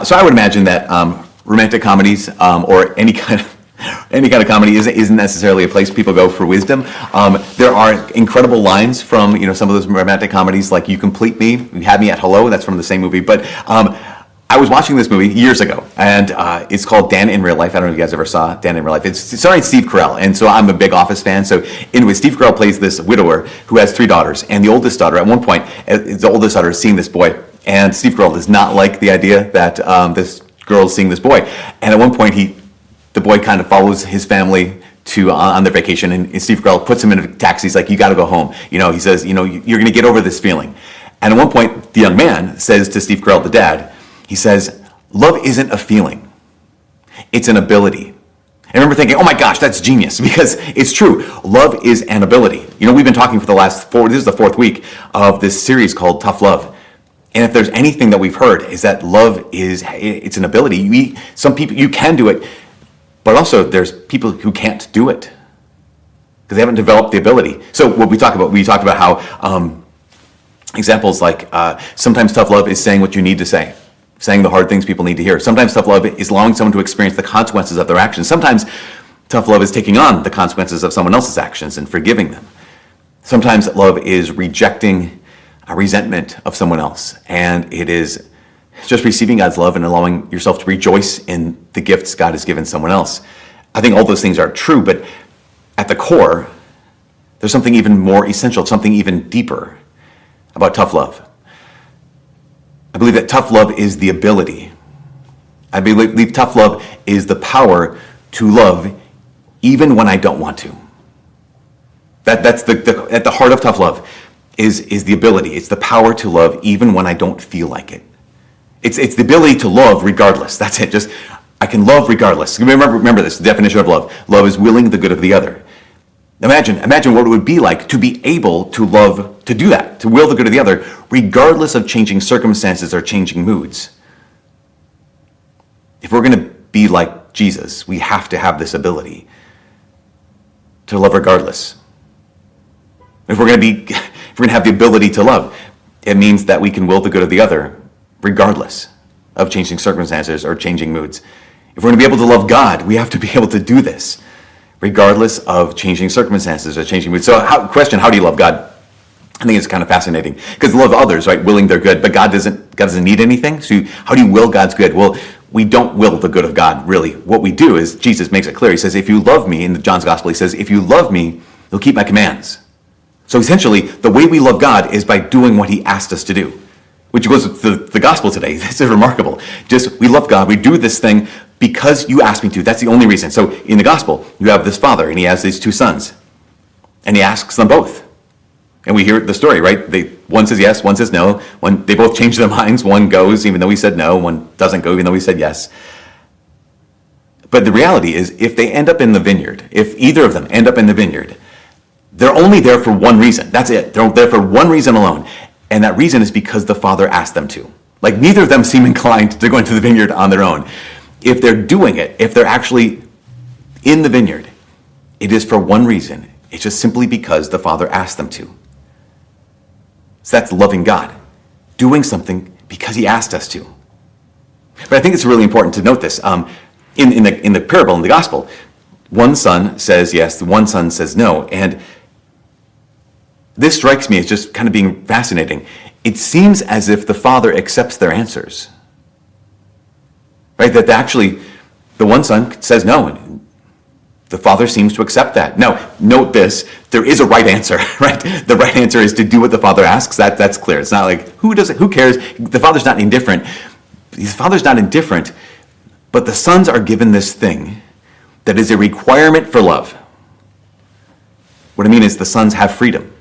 So I would imagine that romantic comedies or any kind of comedy isn't necessarily a place people go for wisdom. There are incredible lines from some of those romantic comedies, like "You Complete Me," "You Had Me at Hello." That's from the same movie. But I was watching this movie years ago, and it's called Dan in Real Life. I don't know if you guys ever saw Dan in Real Life. It's starring Steve Carell, and so I'm a big Office fan. So anyway, Steve Carell plays this widower who has 3 daughters, and the oldest daughter, at one point, the oldest daughter is seeing this boy, and Steve Carell does not like the idea that this girl is seeing this boy. And at one point, the boy kind of follows his family on their vacation, and Steve Carell puts him in a taxi. He's like, "You got to go home." He says, "You're going to get over this feeling." And at one point, the young man says to Steve Carell, the dad, he says, "Love isn't a feeling, it's an ability." And I remember thinking, oh my gosh, that's genius, because it's true. Love is an ability. We've been talking for the last this is the 4th week of this series called Tough Love. And if there's anything that we've heard, is that love it's an ability. Some people, you can do it, but also there's people who can't do it because they haven't developed the ability. So what we talked about how examples like sometimes tough love is saying what you need to say, saying the hard things people need to hear. Sometimes tough love is allowing someone to experience the consequences of their actions. Sometimes tough love is taking on the consequences of someone else's actions and forgiving them. Sometimes love is rejecting a resentment of someone else, and it is just receiving God's love and allowing yourself to rejoice in the gifts God has given someone else. I think all those things are true, but at the core, there's something even more essential, something even deeper about tough love. I believe that tough love is the ability. I believe tough love is the power to love even when I don't want to. That's at the heart of tough love is the ability. It's the power to love even when I don't feel like it. It's the ability to love regardless. That's it. Just I can love regardless. Remember this, the definition of love. Love is willing the good of the other. Imagine what it would be like to be able to love, to do that, to will the good of the other, regardless of changing circumstances or changing moods. If we're going to be like Jesus, we have to have this ability to love regardless. If we're going to have the ability to love, it means that we can will the good of the other regardless of changing circumstances or changing moods. If we're going to be able to love God, we have to be able to do this regardless of changing circumstances or changing moods. So how do you love God? I think it's kind of fascinating because love others, right? Willing their good, but God doesn't need anything. So how do you will God's good? Well, we don't will the good of God, really. What we do is, Jesus makes it clear. He says, if you love me, in John's gospel, he says, if you love me, you'll keep my commands. So essentially, the way we love God is by doing what he asked us to do, which goes with the gospel today. This is remarkable. We love God. We do this thing because you asked me to. That's the only reason. So in the gospel, you have this father, and he has these 2 sons, and he asks them both. And we hear the story, right? One says yes, one says no. They both change their minds. One goes even though he said no. One doesn't go even though he said yes. But the reality is, if they end up in the vineyard, if either of them end up in the vineyard, they're only there for one reason. That's it. They're there for one reason alone. And that reason is because the Father asked them to. Like, neither of them seem inclined to go into the vineyard on their own. If they're doing it, if they're actually in the vineyard, it is for one reason. It's just simply because the Father asked them to. So that's loving God. Doing something because he asked us to. But I think it's really important to note this. In the parable, in the gospel, one son says yes, the one son says no. And this strikes me as just kind of being fascinating. It seems as if the Father accepts their answers. Right? That actually, the one son says no, and the Father seems to accept that. Now, note this, there is a right answer, right? The right answer is to do what the Father asks. That's clear. It's not like, who cares? The Father's not indifferent. The Father's not indifferent, but the sons are given this thing that is a requirement for love. What I mean is the sons have freedom.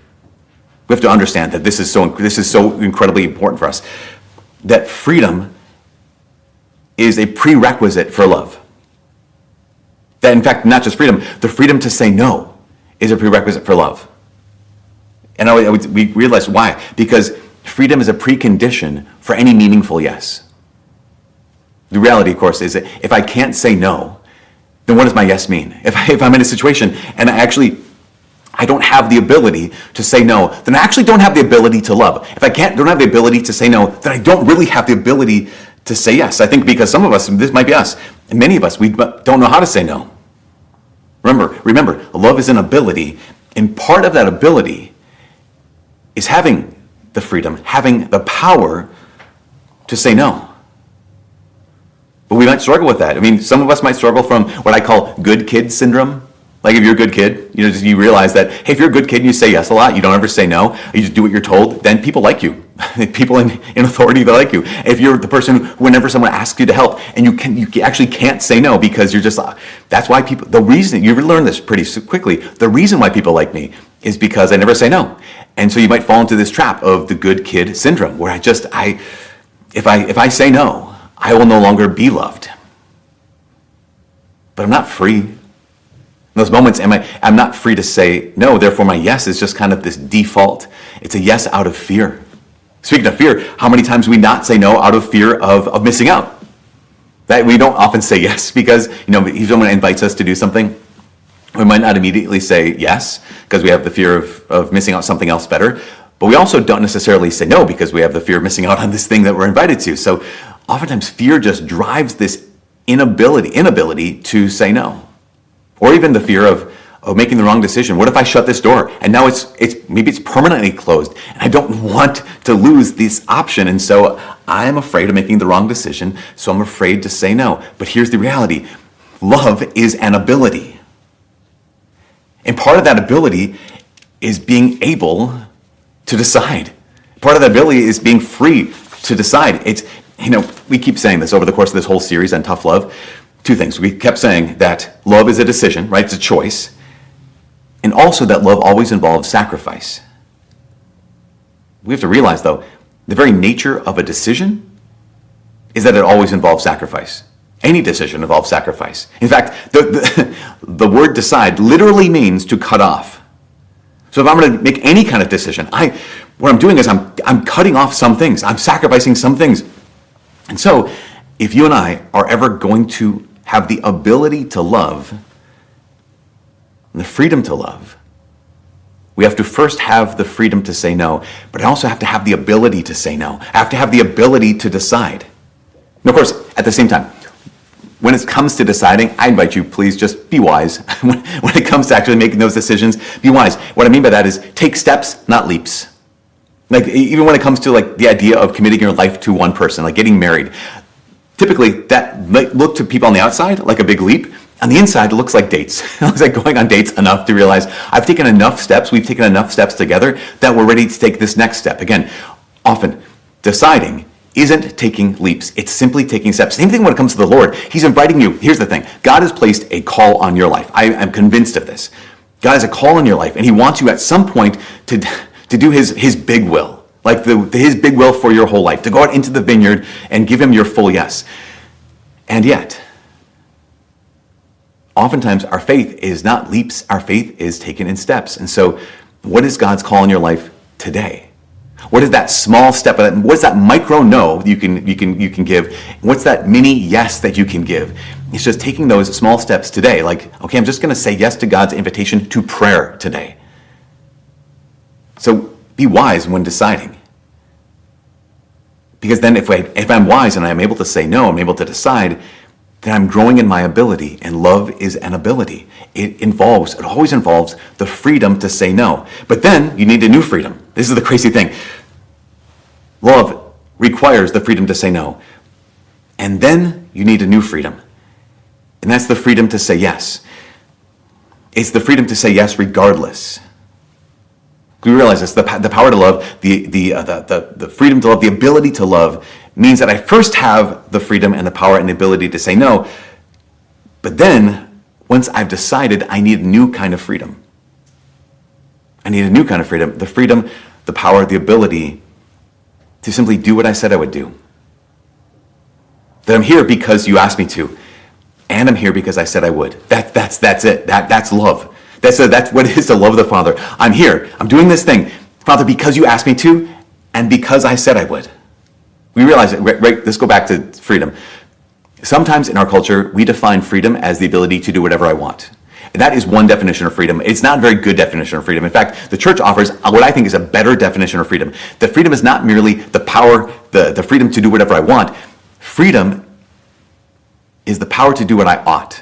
We have to understand that this is so incredibly important for us. That freedom is a prerequisite for love. That, in fact, not just freedom, the freedom to say no is a prerequisite for love. And we realize why. Because freedom is a precondition for any meaningful yes. The reality, of course, is that if I can't say no, then what does my yes mean? If I'm in a situation and I don't have the ability to say no, then I actually don't have the ability to love. If I don't have the ability to say no, then I don't really have the ability to say yes. I think because some of us, this might be us, and many of us, we don't know how to say no. Remember, love is an ability, and part of that ability is having the freedom, having the power to say no. But we might struggle with that. I mean, some of us might struggle from what I call good kid syndrome. Like if you're a good kid, you realize that, hey, if you're a good kid and you say yes a lot, you don't ever say no, you just do what you're told, then people like you. People in authority, they like you. If you're the person who, whenever someone asks you to help, and you actually can't say no because you're just, that's why people, the reason, you learn this pretty quickly, the reason why people like me is because I never say no. And so you might fall into this trap of the good kid syndrome, where if I say no, I will no longer be loved. But I'm not free. In those moments, I'm not free to say no, therefore my yes is just kind of this default. It's a yes out of fear. Speaking of fear, how many times we not say no out of fear of missing out? That we don't often say yes because, if someone invites us to do something, we might not immediately say yes because we have the fear of missing out something else better. But we also don't necessarily say no because we have the fear of missing out on this thing that we're invited to. So oftentimes fear just drives this inability to say no. Or even the fear of making the wrong decision. What if I shut this door and now maybe it's permanently closed and I don't want to lose this option, and so I'm afraid of making the wrong decision, so I'm afraid to say no. But here's the reality. Love is an ability. And part of that ability is being able to decide. Part of that ability is being free to decide. We keep saying this over the course of this whole series on tough love. Two things. We kept saying that love is a decision, right? It's a choice. And also that love always involves sacrifice. We have to realize, though, the very nature of a decision is that it always involves sacrifice. Any decision involves sacrifice. In fact, the word decide literally means to cut off. So if I'm going to make any kind of decision, what I'm doing is I'm cutting off some things. I'm sacrificing some things. And so if you and I are ever going to have the ability to love, and the freedom to love, we have to first have the freedom to say no, but I also have to have the ability to say no. I have to have the ability to decide. And of course, at the same time, when it comes to deciding, I invite you, please just be wise. When it comes to actually making those decisions, be wise. What I mean by that is take steps, not leaps. Like even when it comes to like the idea of committing your life to one person, like getting married, typically that might look to people on the outside like a big leap. On the inside, it looks like dates. It looks like going on dates enough to realize we've taken enough steps together that we're ready to take this next step. Again, often deciding isn't taking leaps. It's simply taking steps. Same thing when it comes to the Lord. He's inviting you. Here's the thing. God has placed a call on your life. I am convinced of this. God has a call on your life, and he wants you at some point to do his big will, like his big will for your whole life, to go out into the vineyard and give him your full yes. And yet, oftentimes our faith is not leaps, our faith is taken in steps. And so what is God's call in your life today? What is that small step? What's that micro no you can give? What's that mini yes that you can give? It's just taking those small steps today. Like, okay, I'm just going to say yes to God's invitation to prayer today. So be wise when deciding. Because then if I'm wise and I'm able to say no, I'm able to decide, then I'm growing in my ability, and love is an ability. It always involves the freedom to say no. But then you need a new freedom. This is the crazy thing. Love requires the freedom to say no. And then you need a new freedom. And that's the freedom to say yes. It's the freedom to say yes regardless. We realize this, the power to love, the freedom to love, the ability to love means that I first have the freedom and the power and the ability to say no, but then once I've decided, I need a new kind of freedom. I need a new kind of freedom, the power, the ability to simply do what I said I would do. That I'm here because you asked me to, and I'm here because I said I would. That's it. That's love. That's what it is to love the Father. I'm here. I'm doing this thing, Father, because you asked me to, and because I said I would. We realize it, right? Let's go back to freedom. Sometimes in our culture, we define freedom as the ability to do whatever I want. And that is one definition of freedom. It's not a very good definition of freedom. In fact, the church offers what I think is a better definition of freedom. That freedom is not merely the power, the freedom to do whatever I want. Freedom is the power to do what I ought.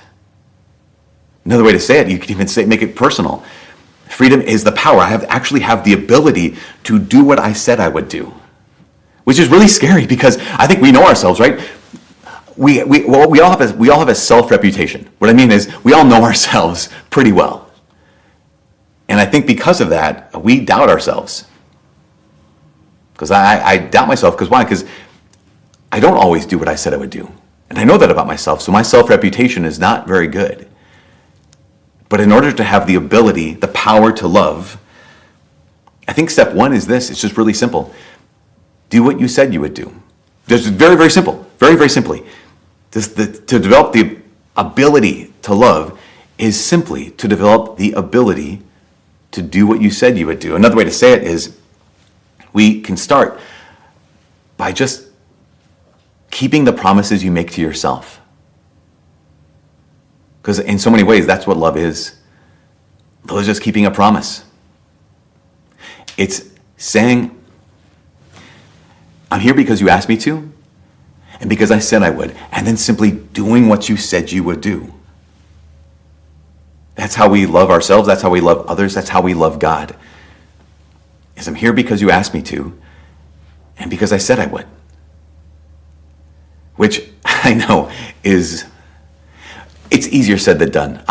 Another way to say it, you could even say, make it personal. Freedom is the power. I actually have the ability to do what I said I would do, which is really scary because I think we know ourselves, right? We all have a self-reputation. What I mean is we all know ourselves pretty well. And I think because of that, we doubt ourselves. Because I doubt myself, because why? Because I don't always do what I said I would do. And I know that about myself, so my self-reputation is not very good. But in order to have the ability, the power to love, I think step one is this. It's just really simple. Do what you said you would do. Just very, very simple. Very, very simply. To develop the ability to love is simply to develop the ability to do what you said you would do. Another way to say it is we can start by just keeping the promises you make to yourself. Because in so many ways, that's what love is. Love is just keeping a promise. It's saying, I'm here because you asked me to, and because I said I would, and then simply doing what you said you would do. That's how we love ourselves, that's how we love others, that's how we love God. Is I'm here because you asked me to, and because I said I would. Which I know is, it's easier said than done.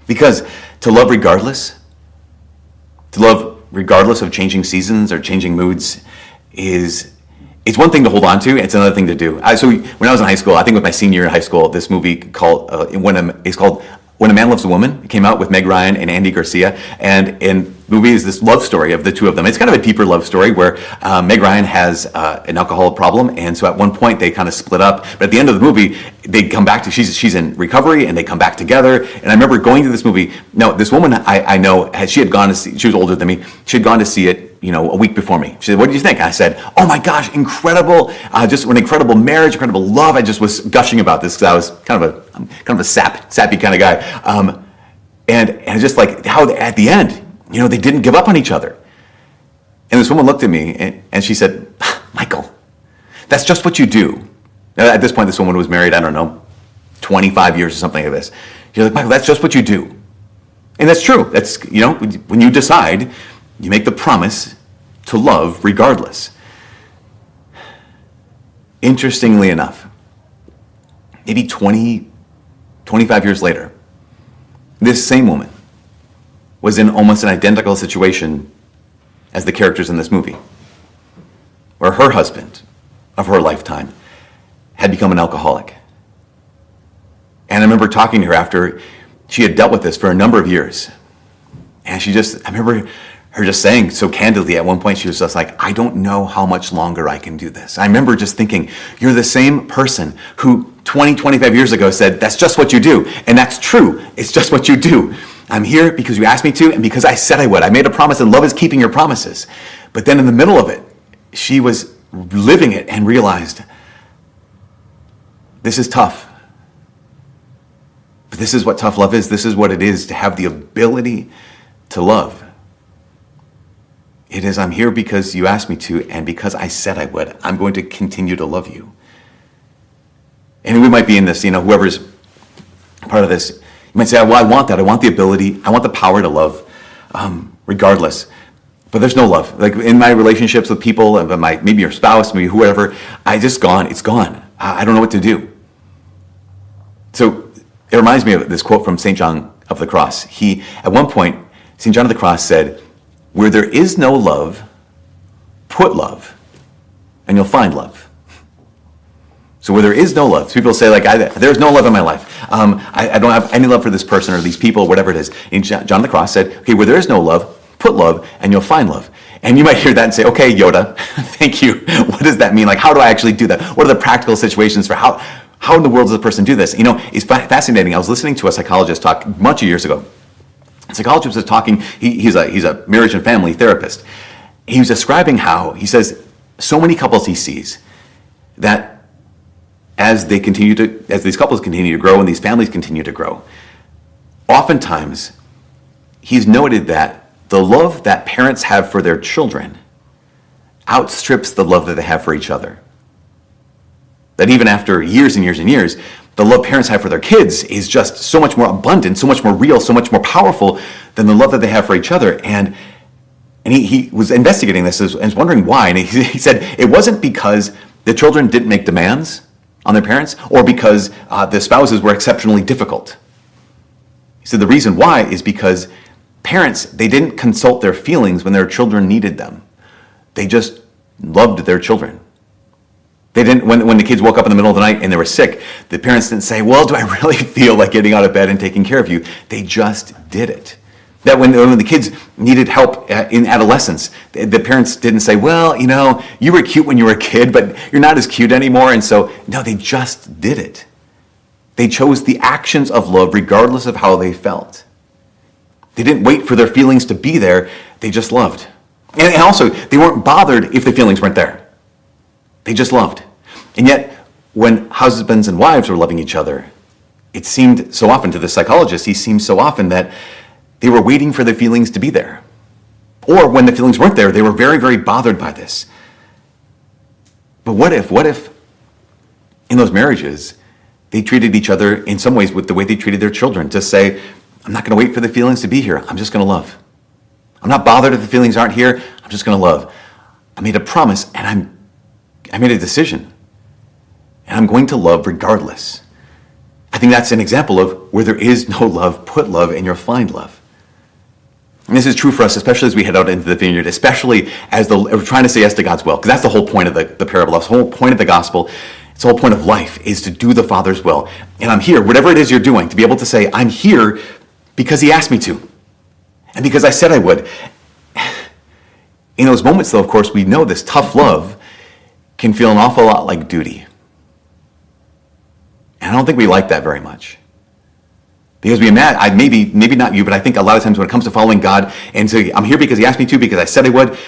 Because to love regardless of changing seasons or changing moods it's one thing to hold on to, it's another thing to do. So when I was in high school, I think it was my senior year in high school, this movie called When a Man Loves a Woman. It came out with Meg Ryan and Andy Garcia, and in the movie is this love story of the two of them. It's kind of a deeper love story where Meg Ryan has an alcohol problem, and so at one point they kind of split up. But at the end of the movie, they come back to she's in recovery, and they come back together. And I remember going to this movie. Now, this woman I know she had gone to see. She was older than me. She had gone to see it, a week before me. She said, "What did you think?" And I said, "Oh my gosh, incredible! Just an incredible marriage, incredible love." I just was gushing about this because I was kind of a sappy kind of guy, and just like how at the end, they didn't give up on each other. And this woman looked at me and she said, "Michael, that's just what you do." Now, at this point, this woman was married, I don't know, 25 years or something like this. She's like, "Michael, that's just what you do." And that's true. That's, when you decide, you make the promise to love regardless. Interestingly enough, maybe 20, 25 years later, this same woman was in almost an identical situation as the characters in this movie, where her husband of her lifetime had become an alcoholic. And I remember talking to her after she had dealt with this for a number of years. And I remember her just saying so candidly at one point, she was just like, "I don't know how much longer I can do this." I remember just thinking, you're the same person who 20, 25 years ago said, "That's just what you do." And that's true. It's just what you do. I'm here because you asked me to and because I said I would. I made a promise, and love is keeping your promises. But then in the middle of it, she was living it and realized, this is tough. But this is what tough love is. This is what it is to have the ability to love. It is, I'm here because you asked me to, and because I said I would. I'm going to continue to love you. And we might be in this, whoever's part of this, you might say, "Well, I want that. I want the ability. I want the power to love, regardless." But there's no love. Like in my relationships with people, maybe your spouse, maybe whoever, it's gone. I don't know what to do. So it reminds me of this quote from St. John of the Cross. At one point, St. John of the Cross said, "Where there is no love, put love, and you'll find love." So where there is no love, people say there's no love in my life. I don't have any love for this person or these people, whatever it is. And John of the Cross said, okay, where there is no love, put love, and you'll find love. And you might hear that and say, okay, Yoda, thank you. What does that mean? Like, how do I actually do that? What are the practical situations for how in the world does a person do this? It's fascinating. I was listening to a psychologist talk a bunch of years ago. The psychologist was talking, he's a marriage and family therapist. He was describing how, he says, so many couples he sees that as these couples continue to grow and these families continue to grow, oftentimes he's noted that the love that parents have for their children outstrips the love that they have for each other. That even after years and years and years, the love parents have for their kids is just so much more abundant, so much more real, so much more powerful than the love that they have for each other. And he was investigating this and was wondering why. And he said it wasn't because the children didn't make demands on their parents or because the spouses were exceptionally difficult. He said the reason why is because parents, they didn't consult their feelings when their children needed them. They just loved their children. They didn't, when the kids woke up in the middle of the night and they were sick, the parents didn't say, well, do I really feel like getting out of bed and taking care of you? They just did it. That when the kids needed help in adolescence, the parents didn't say, well, you were cute when you were a kid, but you're not as cute anymore. And so, no, they just did it. They chose the actions of love regardless of how they felt. They didn't wait for their feelings to be there. They just loved. And also, they weren't bothered if the feelings weren't there. They just loved. And yet, when husbands and wives were loving each other, it seemed so often to the psychologist, he seemed so often that they were waiting for the feelings to be there. Or when the feelings weren't there, they were very, very bothered by this. But what if in those marriages, they treated each other in some ways with the way they treated their children, to say, I'm not going to wait for the feelings to be here. I'm just going to love. I'm not bothered if the feelings aren't here. I'm just going to love. I made a promise and I made a decision. And I'm going to love regardless. I think that's an example of where there is no love, put love and you'll find love. And this is true for us, especially as we head out into the vineyard, especially as we're trying to say yes to God's will, because that's the whole point of the parable. That's the whole point of the gospel. It's the whole point of life is to do the Father's will. And I'm here, whatever it is you're doing, to be able to say, I'm here because he asked me to. And because I said I would. In those moments, though, of course, we know this tough love can feel an awful lot like duty. And I don't think we like that very much. Because we imagine, maybe not you, but I think a lot of times when it comes to following God and say, I'm here because he asked me to, because I said I would, and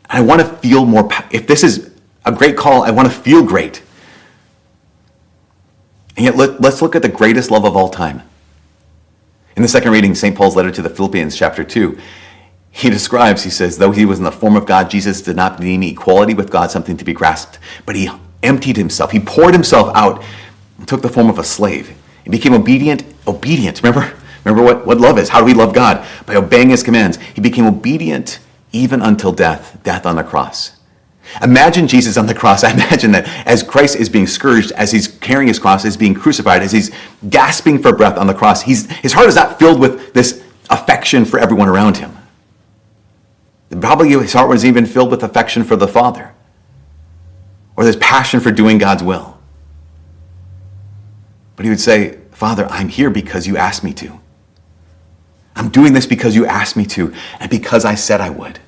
I want to feel more, if this is a great call, I want to feel great. And yet let's look at the greatest love of all time. In the second reading, St. Paul's letter to the Philippians, chapter 2, he says, though he was in the form of God, Jesus did not deem equality with God something to be grasped, but he emptied himself. He poured himself out and took the form of a slave. He became obedient. Remember what love is. How do we love God? By obeying his commands. He became obedient even until death on the cross. Imagine Jesus on the cross. I imagine that as Christ is being scourged, as he's carrying his cross, as being crucified, as he's gasping for breath on the cross, his heart is not filled with this affection for everyone around him. Probably his heart was even filled with affection for the Father, or this passion for doing God's will. But he would say, Father, I'm here because you asked me to. I'm doing this because you asked me to, and because I said I would.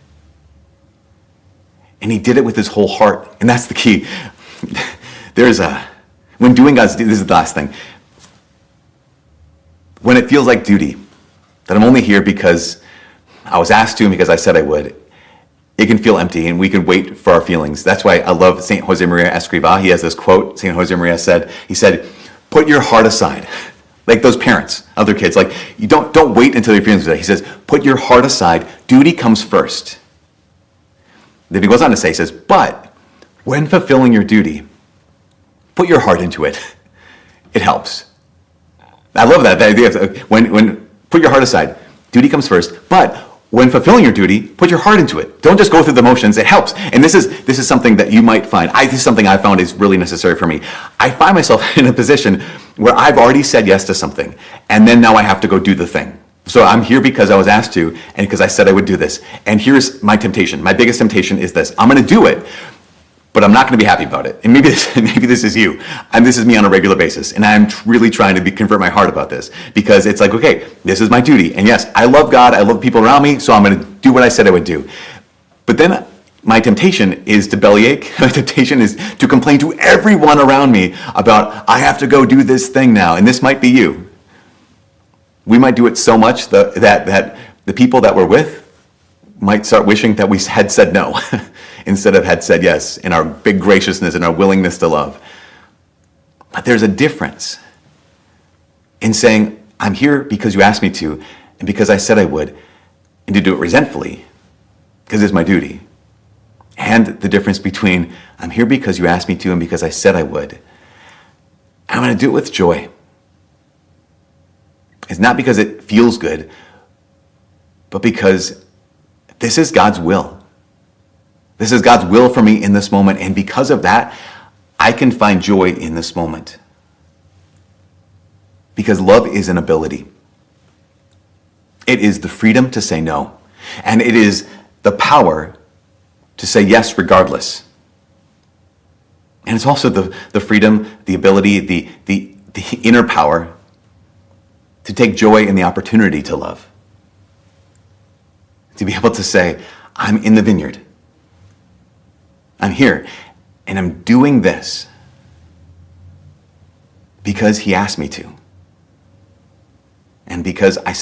And he did it with his whole heart. And that's the key. When doing God's duty, this is the last thing. When it feels like duty, that I'm only here because I was asked to and because I said I would, it can feel empty and we can wait for our feelings. That's why I love St. Josemaria Escrivá. He has this quote. St. Josemaria said, put your heart aside. Like those parents of their kids. Like, you don't wait until your feelings are there. He says, put your heart aside. Duty comes first. Then he goes on to say, he says, but when fulfilling your duty, put your heart into it. It helps. I love that. The idea of when put your heart aside. Duty comes first, but when fulfilling your duty, put your heart into it. Don't just go through the motions. It helps. And this is something that you might find. This is something I found is really necessary for me. I find myself in a position where I've already said yes to something, and then now I have to go do the thing. So I'm here because I was asked to, and because I said I would do this. And here's my temptation. My biggest temptation is this. I'm going to do it, but I'm not going to be happy about it. And maybe this is you. And this is me on a regular basis. And I'm really trying to convert my heart about this. Because it's like, okay, this is my duty. And yes, I love God. I love people around me. So I'm going to do what I said I would do. But then my temptation is to bellyache. My temptation is to complain to everyone around me about, I have to go do this thing now. And this might be you. We might do it so much that the people that we're with might start wishing that we had said no instead of had said yes in our big graciousness and our willingness to love. But there's a difference in saying, I'm here because you asked me to and because I said I would, and to do it resentfully because it's my duty. And the difference between I'm here because you asked me to and because I said I would, I'm going to do it with joy. It's not because it feels good, but because this is God's will. This is God's will for me in this moment. And because of that, I can find joy in this moment. Because love is an ability. It is the freedom to say no. And it is the power to say yes regardless. And it's also the freedom, the ability, the inner power to take joy in the opportunity to love. To be able to say, I'm in the vineyard. I'm here, and I'm doing this because he asked me to. And because I